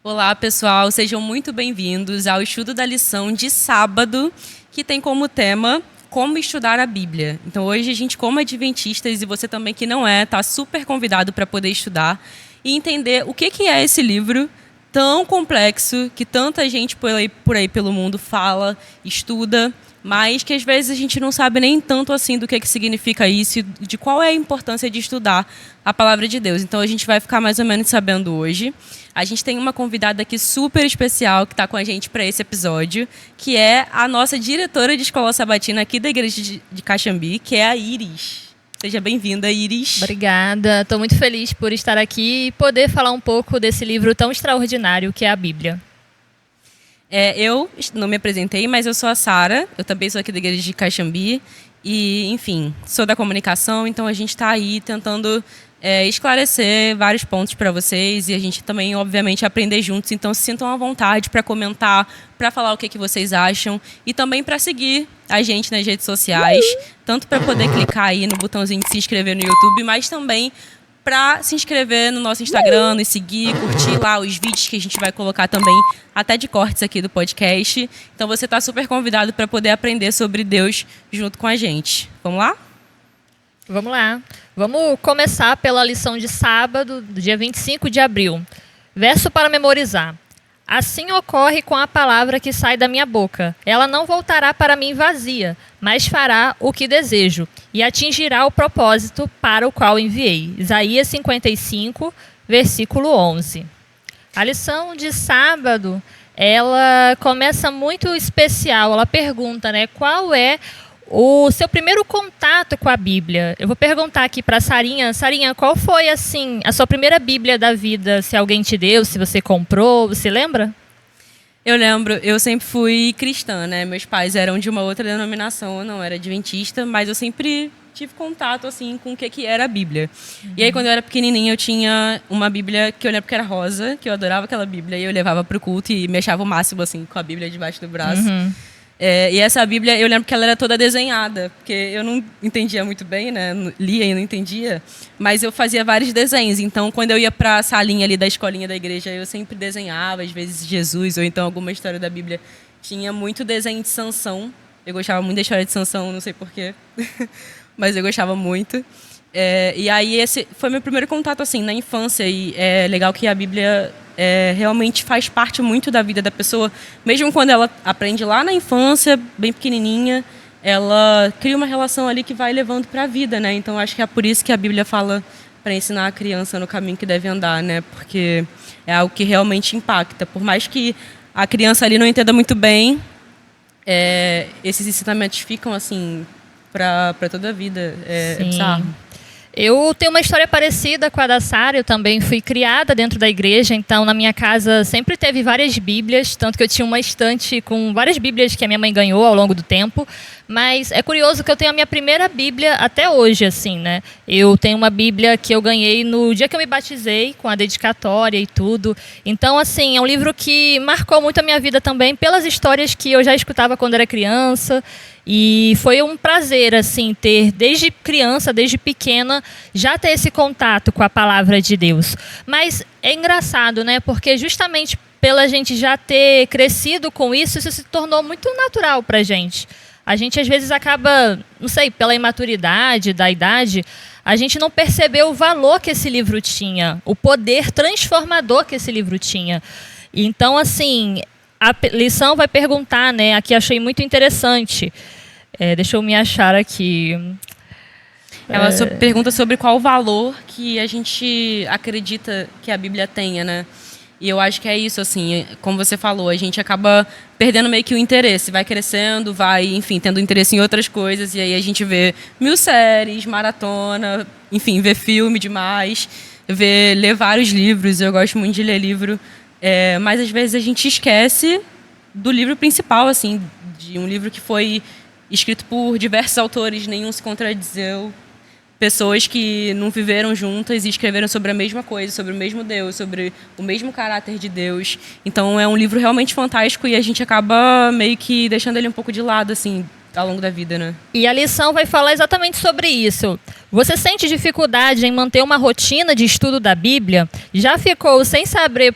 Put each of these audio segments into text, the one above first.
Olá, pessoal, sejam muito bem-vindos ao estudo da lição de sábado, que tem como tema como estudar a Bíblia. Então, hoje a gente, como adventistas, e você também que não é, está super convidado para poder estudar e entender o que é esse livro tão complexo que tanta gente por aí pelo mundo fala, estuda, mas que às vezes a gente não sabe nem tanto assim do que significa isso e de qual é a importância de estudar a palavra de Deus. Então a gente vai ficar mais ou menos sabendo hoje. A gente tem uma convidada aqui super especial que está com a gente para esse episódio, que é a nossa diretora de escola sabatina aqui da igreja de Caxambi, que é a Iris. Seja bem-vinda, Iris. Obrigada, estou muito feliz por estar aqui e poder falar um pouco desse livro tão extraordinário que é a Bíblia. Eu não me apresentei, mas eu sou a Sara, eu também sou aqui da igreja de Caxambi e, enfim, sou da comunicação, então a gente está aí tentando esclarecer vários pontos para vocês e a gente também, obviamente, aprender juntos, então se sintam à vontade para comentar, para falar o que vocês acham e também para seguir a gente nas redes sociais, tanto para poder clicar aí no botãozinho de se inscrever no YouTube, mas também para se inscrever no nosso Instagram, e seguir, curtir lá os vídeos que a gente vai colocar também, até de cortes aqui do podcast. Então você está super convidado para poder aprender sobre Deus junto com a gente. Vamos lá? Vamos lá. Vamos começar pela lição de sábado, do dia 25 de abril. Verso para memorizar. Assim ocorre com a palavra que sai da minha boca. Ela não voltará para mim vazia, mas fará o que desejo e atingirá o propósito para o qual enviei. Isaías 55, versículo 11. A lição de sábado, ela começa muito especial. Ela pergunta, qual é o seu primeiro contato com a Bíblia? Eu vou perguntar aqui para a Sarinha. Sarinha, qual foi assim a sua primeira Bíblia da vida? Se alguém te deu, se você comprou, você lembra? Eu lembro, eu sempre fui cristã, né? Meus pais eram de uma outra denominação, eu não era adventista, mas eu sempre tive contato assim com o que era a Bíblia. E aí quando eu era pequenininha eu tinha uma Bíblia que eu lembro que era rosa, que eu adorava aquela Bíblia e eu levava pro culto e me achava o máximo assim com a Bíblia debaixo do braço. E essa Bíblia, eu lembro que ela era toda desenhada, porque eu não entendia muito bem, né? Lia e não entendia, mas eu fazia vários desenhos. Então, quando eu ia para a salinha ali da escolinha da igreja, eu sempre desenhava, às vezes Jesus, ou então alguma história da Bíblia. Tinha muito desenho de Sansão. Eu gostava muito da história de Sansão, não sei porquê, mas eu gostava muito. E aí esse foi meu primeiro contato assim na infância, e é legal que a Bíblia realmente faz parte muito da vida da pessoa, mesmo quando ela aprende lá na infância, bem pequenininha, ela cria uma relação ali que vai levando para a vida, né? Então acho que é por isso que a Bíblia fala para ensinar a criança no caminho que deve andar, né? Porque é algo que realmente impacta, por mais que a criança ali não entenda muito bem, esses ensinamentos ficam assim para toda a vida. É bizarro. Eu tenho uma história parecida com a da Sara. Eu também fui criada dentro da igreja, então na minha casa sempre teve várias Bíblias, tanto que eu tinha uma estante com várias Bíblias que a minha mãe ganhou ao longo do tempo. Mas é curioso que eu tenho a minha primeira Bíblia até hoje, assim, né? Eu tenho uma Bíblia que eu ganhei no dia que eu me batizei, com a dedicatória e tudo. Então, assim, é um livro que marcou muito a minha vida também pelas histórias que eu já escutava quando era criança. E foi um prazer, assim, ter, desde criança, desde pequena, já ter esse contato com a palavra de Deus. Mas é engraçado, né? Porque justamente pela gente já ter crescido com isso se tornou muito natural pra gente. A gente, às vezes, acaba, não sei, pela imaturidade da idade, a gente não percebeu o valor que esse livro tinha, o poder transformador que esse livro tinha. Então, assim, a lição vai perguntar, aqui achei muito interessante. Deixa eu me achar aqui. Ela pergunta sobre qual o valor que a gente acredita que a Bíblia tenha, né? E eu acho que é isso, assim, como você falou, a gente acaba perdendo meio que o interesse, vai crescendo, vai, enfim, tendo interesse em outras coisas, e aí a gente vê 1000 séries, maratona, enfim, vê filme demais, ler vários livros. Eu gosto muito de ler livro, mas às vezes a gente esquece do livro principal, assim, de um livro que foi escrito por diversos autores, nenhum se contradizeu, pessoas que não viveram juntas e escreveram sobre a mesma coisa, sobre o mesmo Deus, sobre o mesmo caráter de Deus. Então é um livro realmente fantástico e a gente acaba meio que deixando ele um pouco de lado, assim, ao longo da vida, né? E a lição vai falar exatamente sobre isso. Você sente dificuldade em manter uma rotina de estudo da Bíblia? Já ficou sem saber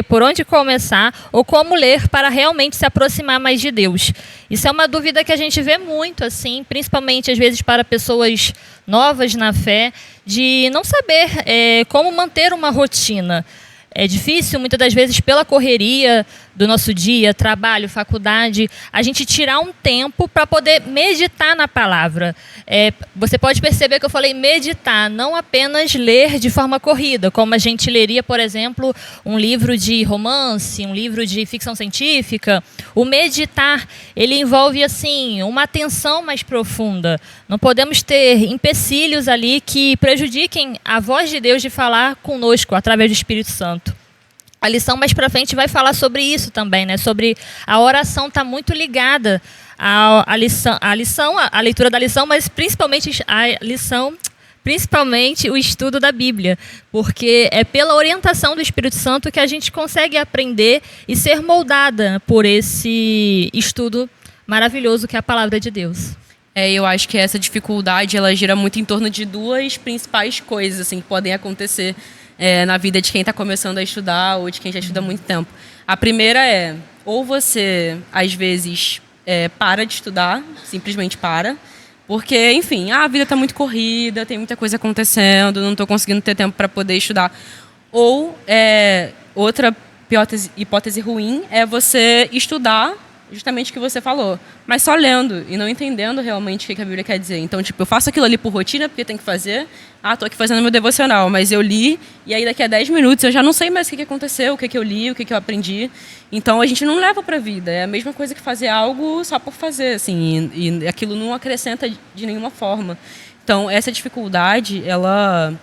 por onde começar ou como ler para realmente se aproximar mais de Deus? Isso é uma dúvida que a gente vê muito, assim, principalmente às vezes para pessoas novas na fé, de não saber como manter uma rotina. É difícil, muitas das vezes, pela correria do nosso dia, trabalho, faculdade, a gente tirar um tempo para poder meditar na palavra. Você pode perceber que eu falei meditar, não apenas ler de forma corrida, como a gente leria, por exemplo, um livro de romance, um livro de ficção científica. O meditar, ele envolve assim, uma atenção mais profunda. Não podemos ter empecilhos ali que prejudiquem a voz de Deus de falar conosco através do Espírito Santo. A lição mais para frente vai falar sobre isso também, né? Sobre a oração está muito ligada à leitura da lição, mas principalmente o estudo da Bíblia, porque é pela orientação do Espírito Santo que a gente consegue aprender e ser moldada por esse estudo maravilhoso que é a palavra de Deus. Eu acho que essa dificuldade, ela gira muito em torno de duas principais coisas assim, que podem acontecer na vida de quem está começando a estudar ou de quem já estuda há muito tempo. A primeira ou você, às vezes, para de estudar, simplesmente para, porque, enfim, a vida está muito corrida, tem muita coisa acontecendo, não estou conseguindo ter tempo para poder estudar. Ou, outra hipótese ruim é você estudar justamente o que você falou, mas só lendo e não entendendo realmente o que a Bíblia quer dizer. Então, eu faço aquilo ali por rotina, porque tem que fazer. Estou aqui fazendo meu devocional, mas eu li e aí daqui a 10 minutos eu já não sei mais o que aconteceu, o que eu li, o que eu aprendi. Então, a gente não leva para a vida. É a mesma coisa que fazer algo só por fazer, assim, e aquilo não acrescenta de nenhuma forma. Então, essa dificuldade, ela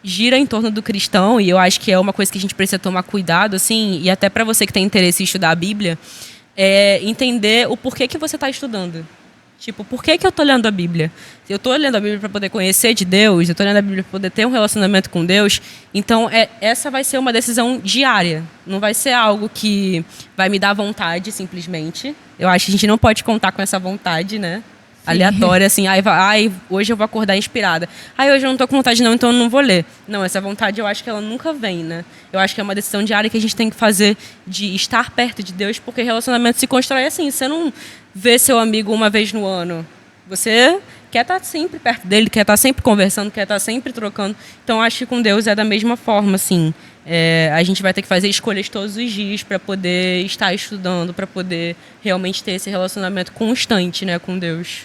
gira em torno do cristão, e eu acho que é uma coisa que a gente precisa tomar cuidado, assim, e até para você que tem interesse em estudar a Bíblia, entender o porquê que você está estudando. Por que eu estou lendo a Bíblia? Eu estou lendo a Bíblia para poder conhecer de Deus, eu estou lendo a Bíblia para poder ter um relacionamento com Deus. Então, essa vai ser uma decisão diária. Não vai ser algo que vai me dar vontade, simplesmente. Eu acho que a gente não pode contar com essa vontade, né? Aleatória, assim, hoje eu vou acordar inspirada. Hoje eu não estou com vontade não, então eu não vou ler. Não, essa vontade eu acho que ela nunca vem, né? Eu acho que é uma decisão diária que a gente tem que fazer de estar perto de Deus, porque relacionamento se constrói assim. Você não vê seu amigo uma vez no ano. Você quer estar sempre perto dele, quer estar sempre conversando, quer estar sempre trocando. Então, acho que com Deus é da mesma forma, assim. A gente vai ter que fazer escolhas todos os dias para poder estar estudando, para poder realmente ter esse relacionamento constante, né, com Deus.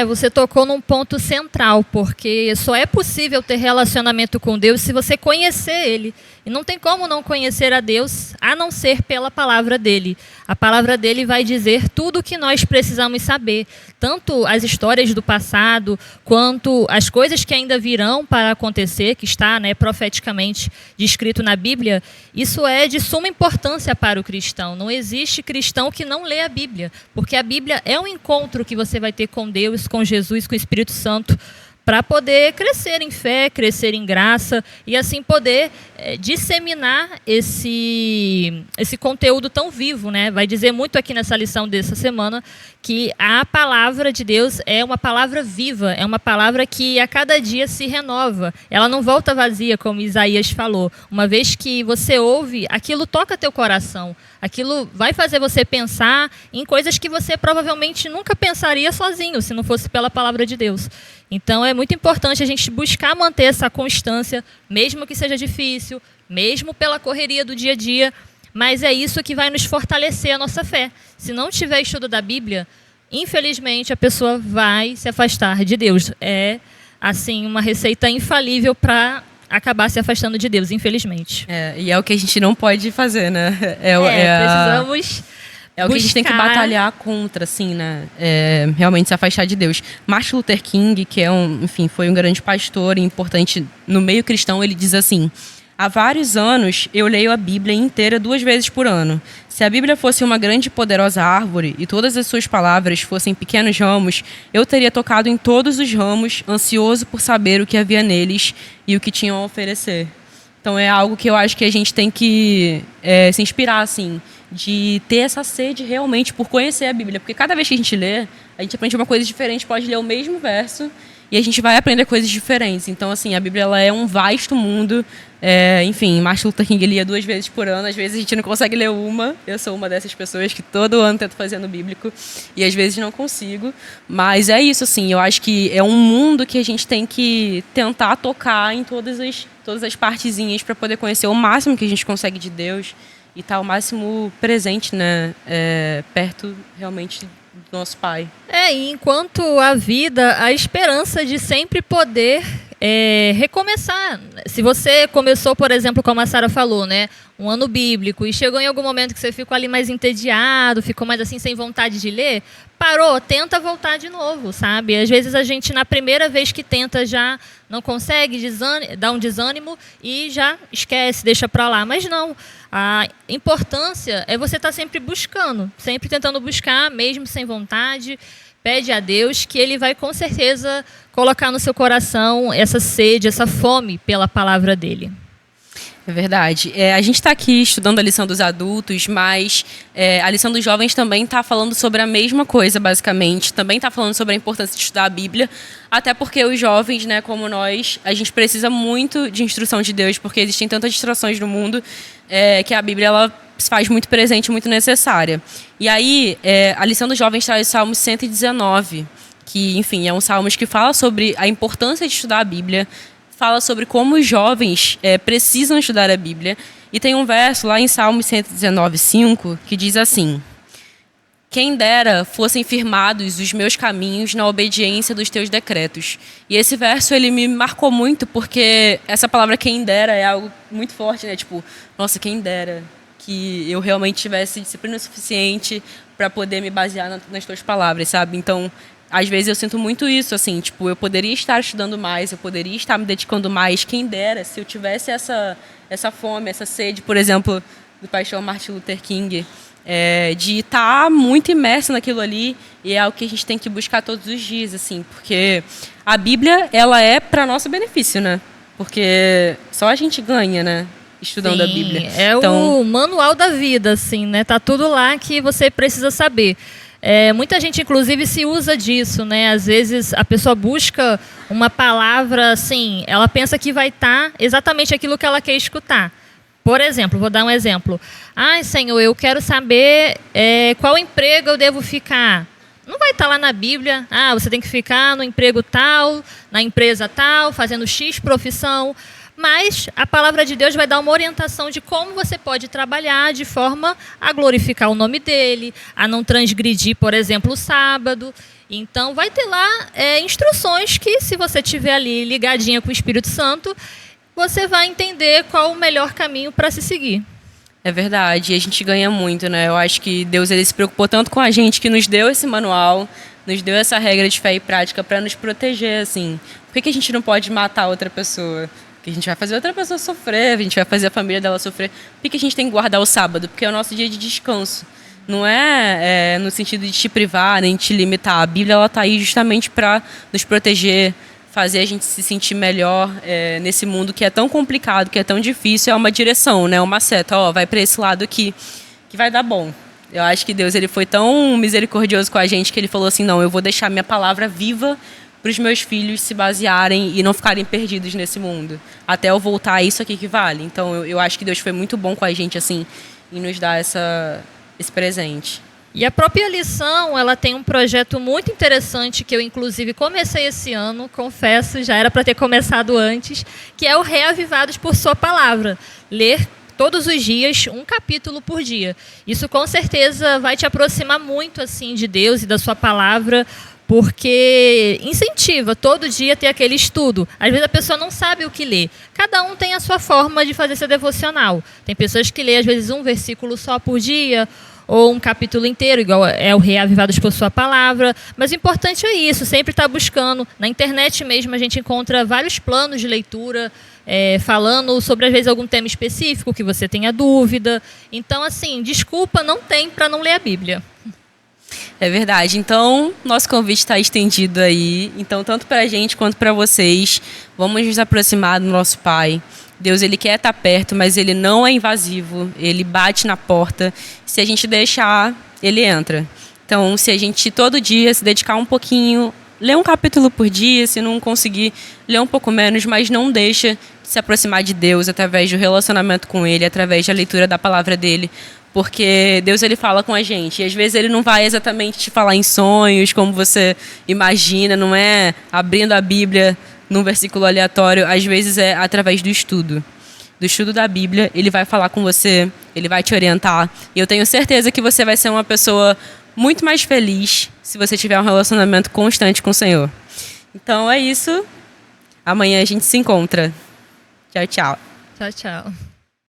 Você tocou num ponto central, porque só é possível ter relacionamento com Deus se você conhecer Ele. E não tem como não conhecer a Deus, a não ser pela palavra dEle. A palavra dEle vai dizer tudo o que nós precisamos saber. Tanto as histórias do passado, quanto as coisas que ainda virão para acontecer, que está, né, profeticamente descrito na Bíblia. Isso é de suma importância para o cristão. Não existe cristão que não lê a Bíblia, porque a Bíblia é um encontro que você vai ter com Deus, com Jesus, com o Espírito Santo, para poder crescer em fé, crescer em graça e assim poder disseminar esse conteúdo tão vivo, né? Vai dizer muito aqui nessa lição dessa semana que a palavra de Deus é uma palavra viva, é uma palavra que a cada dia se renova. Ela não volta vazia, como Isaías falou. Uma vez que você ouve, aquilo toca teu coração. Aquilo vai fazer você pensar em coisas que você provavelmente nunca pensaria sozinho, se não fosse pela palavra de Deus. Então, é muito importante a gente buscar manter essa constância, mesmo que seja difícil, mesmo pela correria do dia a dia, mas é isso que vai nos fortalecer a nossa fé. Se não tiver estudo da Bíblia, infelizmente, a pessoa vai se afastar de Deus. É, assim, uma receita infalível para acabar se afastando de Deus, infelizmente. E é o que a gente não pode fazer, né? Precisamos... É o que a gente tem que batalhar contra, assim, né? Realmente se afastar de Deus. Martin Luther King, que foi um grande pastor importante no meio cristão, ele diz assim: há vários anos eu leio a Bíblia inteira 2 vezes por ano. Se a Bíblia fosse uma grande e poderosa árvore e todas as suas palavras fossem pequenos ramos, eu teria tocado em todos os ramos, ansioso por saber o que havia neles e o que tinham a oferecer. Então é algo que eu acho que a gente tem que se inspirar, assim, de ter essa sede realmente por conhecer a Bíblia. Porque cada vez que a gente lê, a gente aprende uma coisa diferente, pode ler o mesmo verso e a gente vai aprender coisas diferentes. Então, assim, a Bíblia ela é um vasto mundo. Enfim, Martin Luther King lia 2 vezes por ano. Às vezes a gente não consegue ler uma. Eu sou uma dessas pessoas que todo ano tento fazer no bíblico e às vezes não consigo. Mas é isso, assim. Eu acho que é um mundo que a gente tem que tentar tocar em todas as partezinhas para poder conhecer o máximo que a gente consegue de Deus e estar o máximo presente, né? Perto realmente do nosso Pai. E enquanto a vida, a esperança de sempre poder recomeçar. Se você começou, por exemplo, como a Sara falou, né, um ano bíblico, e chegou em algum momento que você ficou ali mais entediado, ficou mais assim sem vontade de ler, parou, tenta voltar de novo, sabe? Às vezes a gente, na primeira vez que tenta, já não consegue, dá um desânimo e já esquece, deixa para lá. Mas não, a importância é você estar sempre buscando, sempre tentando buscar, mesmo sem vontade. Pede a Deus que Ele vai, com certeza, colocar no seu coração essa sede, essa fome pela palavra dEle. É verdade. A gente está aqui estudando a lição dos adultos, mas a lição dos jovens também está falando sobre a mesma coisa, basicamente. Também está falando sobre a importância de estudar a Bíblia, até porque os jovens, né, como nós, a gente precisa muito de instrução de Deus, porque existem tantas distrações no mundo que a Bíblia ela se faz muito presente, muito necessária. E aí, a lição dos jovens traz o Salmo 119, que, enfim, é um salmo que fala sobre a importância de estudar a Bíblia, fala sobre como os jovens precisam estudar a Bíblia. E tem um verso lá em Salmo 119:5 que diz assim: quem dera fossem firmados os meus caminhos na obediência dos teus decretos. E esse verso ele me marcou muito porque essa palavra quem dera é algo muito forte, né? Tipo, nossa, quem dera que eu realmente tivesse disciplina suficiente para poder me basear nas tuas palavras, sabe? Então, às vezes eu sinto muito isso, assim, tipo, eu poderia estar estudando mais, eu poderia estar me dedicando mais, quem dera, se eu tivesse essa fome, essa sede, por exemplo, do paixão Martin Luther King, de estar muito imerso naquilo ali, e é algo que a gente tem que buscar todos os dias, assim, porque a Bíblia, ela é para nosso benefício, né? Porque só a gente ganha, né? Estudando a Bíblia. Então, o manual da vida, assim, né? Tá tudo lá que você precisa saber. Muita gente, inclusive, se usa disso, né? Às vezes a pessoa busca uma palavra, assim, ela pensa que vai estar exatamente aquilo que ela quer escutar. Por exemplo, vou dar um exemplo. Senhor, eu quero saber qual emprego eu devo ficar. Não vai estar lá na Bíblia, você tem que ficar no emprego tal, na empresa tal, fazendo X profissão. Mas a palavra de Deus vai dar uma orientação de como você pode trabalhar de forma a glorificar o nome dele, a não transgredir, por exemplo, o sábado. Então, vai ter lá instruções que, se você estiver ali ligadinha com o Espírito Santo, você vai entender qual o melhor caminho para se seguir. É verdade, e a gente ganha muito, né? Eu acho que Deus ele se preocupou tanto com a gente que nos deu esse manual, nos deu essa regra de fé e prática para nos proteger, assim. Por que a gente não pode matar outra pessoa? Porque a gente vai fazer outra pessoa sofrer, a gente vai fazer a família dela sofrer. Por que a gente tem que guardar o sábado? Porque é o nosso dia de descanso. Não é no sentido de te privar, nem te limitar. A Bíblia está aí justamente para nos proteger, fazer a gente se sentir melhor nesse mundo que é tão complicado, que é tão difícil. É uma direção, né? Uma seta. Vai para esse lado aqui, que vai dar bom. Eu acho que Deus ele foi tão misericordioso com a gente que ele falou assim, não, eu vou deixar minha palavra viva para os meus filhos se basearem e não ficarem perdidos nesse mundo. Até eu voltar, é isso aqui que vale. Então, eu acho que Deus foi muito bom com a gente, assim, em nos dar esse presente. E a própria lição, ela tem um projeto muito interessante que eu, inclusive, comecei esse ano, confesso, já era para ter começado antes, que é o Reavivados por Sua Palavra. Ler todos os dias, um capítulo por dia. Isso, com certeza, vai te aproximar muito, assim, de Deus e da Sua Palavra, porque incentiva todo dia ter aquele estudo. Às vezes a pessoa não sabe o que ler. Cada um tem a sua forma de fazer seu devocional. Tem pessoas que lêem, às vezes, um versículo só por dia, ou um capítulo inteiro, igual é o Reavivados por Sua Palavra. Mas o importante é isso, sempre estar buscando. Na internet mesmo a gente encontra vários planos de leitura, falando sobre, às vezes, algum tema específico que você tenha dúvida. Então, assim, desculpa não tem para não ler a Bíblia. É verdade. Então, nosso convite está estendido aí. Então, tanto para a gente quanto para vocês, vamos nos aproximar do nosso Pai. Deus, ele quer estar perto, mas ele não é invasivo. Ele bate na porta. Se a gente deixar, ele entra. Então, se a gente todo dia se dedicar um pouquinho, ler um capítulo por dia, se não conseguir, ler um pouco menos, mas não deixa de se aproximar de Deus através do relacionamento com Ele, através da leitura da palavra dele, porque Deus ele fala com a gente. E às vezes ele não vai exatamente te falar em sonhos, como você imagina, não é abrindo a Bíblia num versículo aleatório, às vezes é através do estudo da Bíblia, ele vai falar com você, ele vai te orientar. E eu tenho certeza que você vai ser uma pessoa muito mais feliz se você tiver um relacionamento constante com o Senhor. Então é isso. Amanhã a gente se encontra. Tchau, tchau. Tchau, tchau.